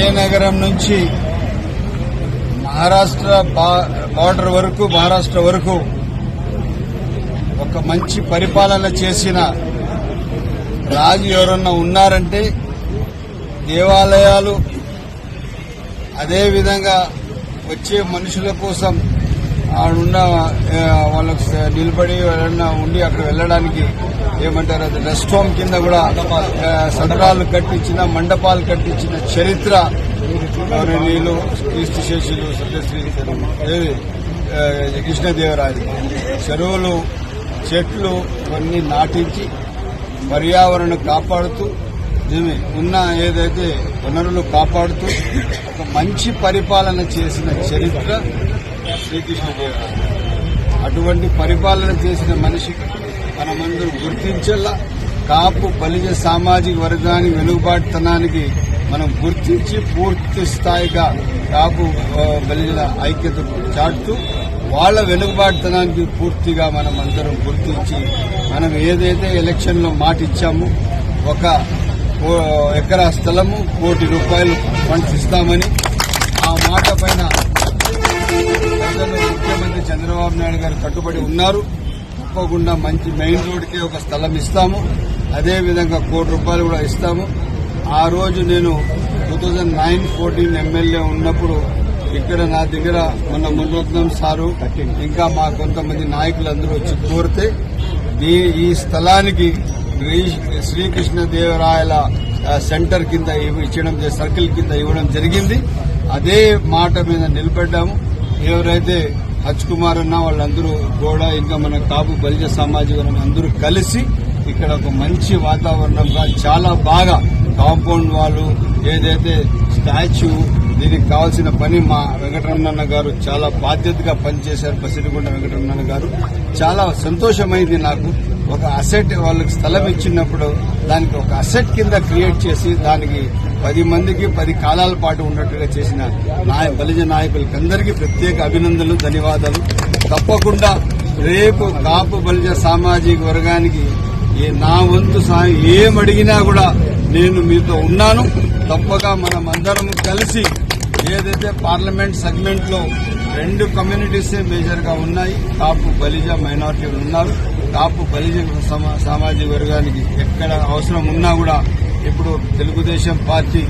విజయనగరం నుంచి మహారాష్ట్ర బార్డర్ వరకు, మహారాష్ట్ర వరకు ఒక మంచి పరిపాలన చేసిన రాజు ఎవరన్నా ఉన్నారంటే దేవాలయాలు, అదేవిధంగా వచ్చే మనుషుల కోసం ఆడున్న వాళ్ళకు నిలబడి ఎవరన్నా ఉండి అక్కడ వెళ్ళడానికి ఏమంటారు, అది రెస్ట్ హోమ్ కింద కూడా సదరాలు కట్టించిన, మండపాలు కట్టించిన చరిత్ర నీళ్లు కీర్తిశేషులు సత్యశ్రీ కృష్ణదేవరాయలు. చెరువులు, చెట్లు ఇవన్నీ నాటించి పర్యావరణం కాపాడుతూ, ఉన్న ఏదైతే వనరులు కాపాడుతూ ఒక మంచి పరిపాలన చేసిన చరిత్ర శ్రీకృష్ణదేవరాయలు. అటువంటి పరిపాలన చేసిన మనిషికి మనమందరూ గుర్తించేలా కాపు బలిజ సామాజిక వర్గానికి వెనుకబాటుతనానికి మనం గుర్తించి పూర్తి స్థాయిగా కాపు బలిజల ఐక్యతకు చాటుతూ వాళ్ల వెనుకబాటుతనానికి పూర్తిగా మనం అందరం గుర్తించి మనం ఏదైతే ఎలక్షన్ లో మాట ఇచ్చామో 1 ఎకరా స్థలము ₹1 కోటి ఫండ్స్ ఇస్తామని ఆ మాట పైన ముఖ్యమంత్రి చంద్రబాబు నాయుడు గారు కట్టుబడి ఉన్నారు. తప్పకుండా మంచి మెయిన్ రోడ్డుకే ఒక స్థలం ఇస్తాము, అదేవిధంగా ₹1 కోటి కూడా ఇస్తాము. ఆ రోజు నేను 2009-14 ఎమ్మెల్యే ఉన్నప్పుడు ఇక్కడ నా దగ్గర మొన్న మునరత్నం సారు ఇంకా మా కొంతమంది నాయకులందరూ వచ్చి కోరితే ఈ స్థలానికి శ్రీకృష్ణదేవరాయల సెంటర్ కింద ఇచ్చడం, సర్కిల్ కింద ఇవ్వడం జరిగింది. అదే మాట మీద నిలబడ్డాము. ఎవరైతే హజ్ కుమార్ అన్న వాళ్ళందరూ కూడా ఇంకా మన కాపు బలిజ సామాజిక అందరూ కలిసి ఇక్కడ ఒక మంచి వాతావరణంగా చాలా బాగా కాంపౌండ్ వాళ్ళు, ఏదైతే స్టాచ్యూ, దీనికి కావాల్సిన పని మా వెంకటరమణ గారు చాలా బాధ్యతగా పనిచేశారు. పసిరికొండ వెంకటరమణ గారు చాలా సంతోషమైంది నాకు. ఒక అసెట్ వాళ్ళకి స్థలం ఇచ్చినప్పుడు దానికి ఒక అసెట్ కింద క్రియేట్ చేసి దానికి 10 మందికి 10 కాలాల పాటు ఉన్నట్టుగా చేసిన బలిజ నాయకులకి అందరికీ ప్రత్యేక అభినందనలు, ధన్యవాదాలు. తప్పకుండా రేపు కాపు బలిజ సామాజిక వర్గానికి నా వంతు సాయం ఏమడిగినా కూడా నేను మీతో ఉన్నాను. తప్పగా మనం అందరం కలిసి ఏదైతే పార్లమెంట్ సెగ్మెంట్ లో 2 కమ్యూనిటీసే మేజర్ గా ఉన్నాయి, కాపు బలిజ మైనారిటీలు ఉన్నారు. కాపు బలిజ సామాజిక వర్గానికి ఎక్కడ అవసరం ఉన్నా కూడా ఇప్పుడు తెలుగుదేశం పార్టీ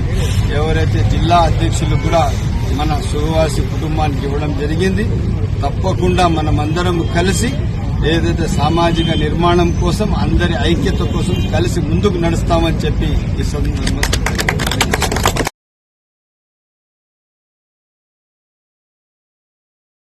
ఎవరైతే జిల్లా అధ్యక్షులు కూడా మన సువాసి కుటుంబానికి ఇవ్వడం జరిగింది. తప్పకుండా మనమందరం కలిసి ఏదైతే సామాజిక నిర్మాణం కోసం, అందరి ఐక్యత కోసం కలిసి ముందుకు నడుస్తామని చెప్పి ఈ సందర్భంగా